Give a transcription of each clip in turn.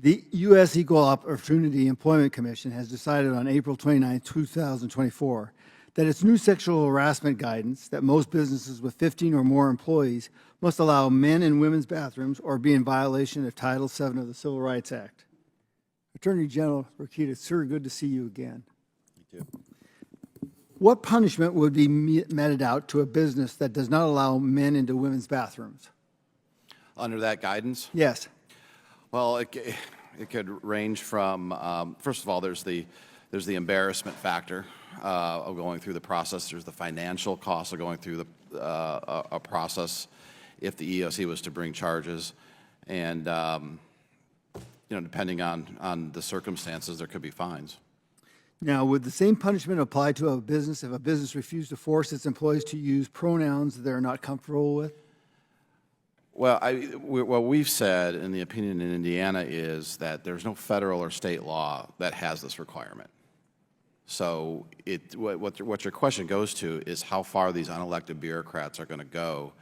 The U.S. Equal Opportunity Employment Commission has decided on April 29, 2024, that its new sexual harassment guidance that most businesses with 15 or more employees must allow men and women's bathrooms or be in violation of Title VII of the Civil Rights Act. Attorney General Rokita, sir, good to see you again. You too. What punishment would be meted out to a business that does not allow men into women's bathrooms? Under that guidance? Yes. Well, it could range from, first of all, there's the embarrassment factor of going through the process. There's the financial cost of going through a process if the EEOC was to bring charges. And, depending on the circumstances, there could be fines. Now, would the same punishment apply to a business if a business refused to force its employees to use pronouns they're not comfortable with? Well, what we've said in the opinion in Indiana is that there's no federal or state law that has this requirement. So what your question goes to is how far these unelected bureaucrats are going to go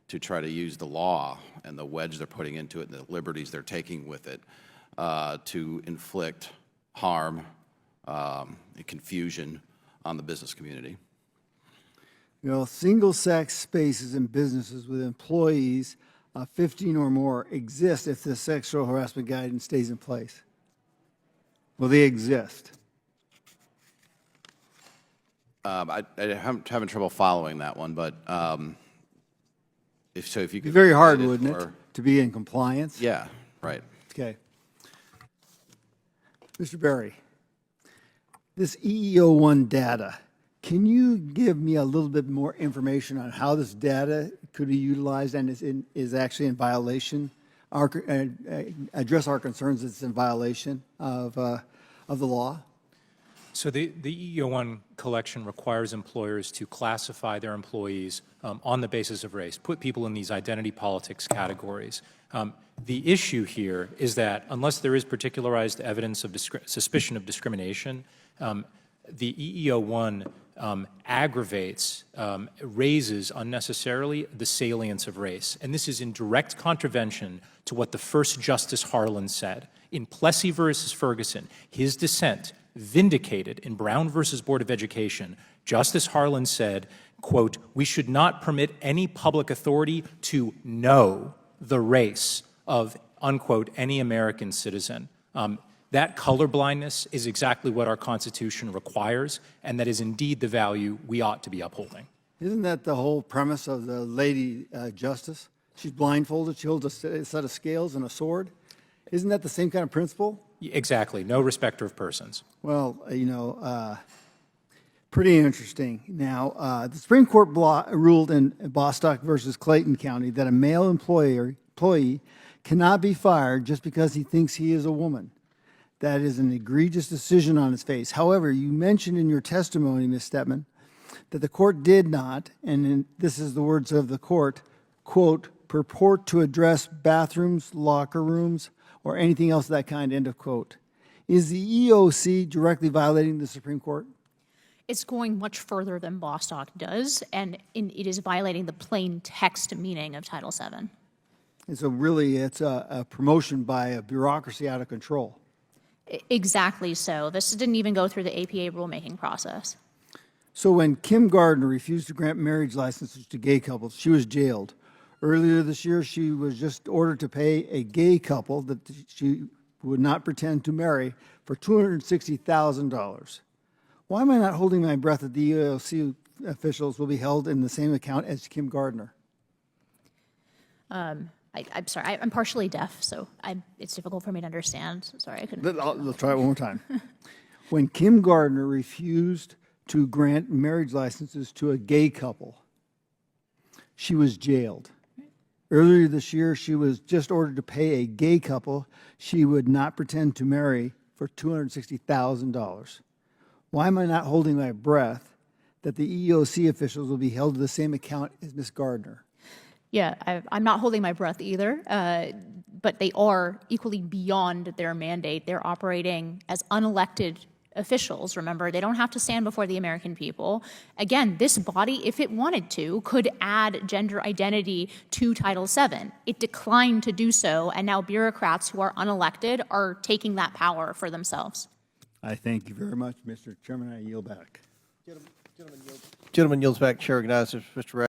to try to use the law and the wedge they're putting into it and the liberties they're taking with it to inflict harm and confusion on the business community. Single-sex spaces in businesses with employees 15 or more exist if the sexual harassment guidance stays in place. Will they exist? I'm having trouble following that one, but if you could... It'd be very hard, wouldn't it, to be in compliance? Yeah, right. Okay. Mr. Berry, this EEO1 data, can you give me a little bit more information on how this data could be utilized and is actually in violation, address our concerns it's in violation of the law? So the EEO1 collection requires employers to classify their employees on the basis of race, put people in these identity politics categories. The issue here is that unless there is particularized evidence of suspicion of discrimination, the EEO1 aggravates, raises unnecessarily the salience of race. And this is in direct contravention to what the first Justice Harlan said. In Plessy versus Ferguson, his dissent vindicated in Brown versus Board of Education, Justice Harlan said, quote, "We should not permit any public authority to know the race of, unquote, any American citizen." That colorblindness is exactly what our Constitution requires, and that is indeed the value we ought to be upholding. Isn't that the whole premise of the lady justice? She's blindfolded, she holds a set of scales and a sword. Isn't that the same kind of principle? Exactly, no respecter of persons. Well, pretty interesting. Now, the Supreme Court ruled in Bostock versus Clayton County that a male employee cannot be fired just because he thinks he is a woman. That is an egregious decision on its face. However, you mentioned in your testimony, Ms. Stepman, that the court did not, and this is the words of the court, quote, "purport to address bathrooms, locker rooms, or anything else of that kind," end of quote. Is the EEOC directly violating the Supreme Court? It's going much further than Bostock does, and it is violating the plain text meaning of Title VII. And so really it's a promotion by a bureaucracy out of control. Exactly so. This didn't even go through the APA rulemaking process. So when Kim Gardner refused to grant marriage licenses to gay couples, she was jailed. Earlier this year, she was just ordered to pay a gay couple that she would not pretend to marry for $260,000. Why am I not holding my breath that the EEOC officials will be held in the same account as Kim Gardner? I'm sorry, I'm partially deaf, so it's difficult for me to understand. Sorry, I couldn't. I'll try it one more time. When Kim Gardner refused to grant marriage licenses to a gay couple, she was jailed. Earlier this year, she was just ordered to pay a gay couple she would not pretend to marry for $260,000. Why am I not holding my breath that the EEOC officials will be held to the same account as Ms. Gardner? Yeah, I'm not holding my breath either, but they are equally beyond their mandate. They're operating as unelected officials, remember, they don't have to stand before the American people. Again, this body, if it wanted to, could add gender identity to Title VII. It declined to do so, and now bureaucrats who are unelected are taking that power for themselves. I thank you very much, Mr. Chairman. I yield back. Gentleman yields back. Chair recognizes Mr.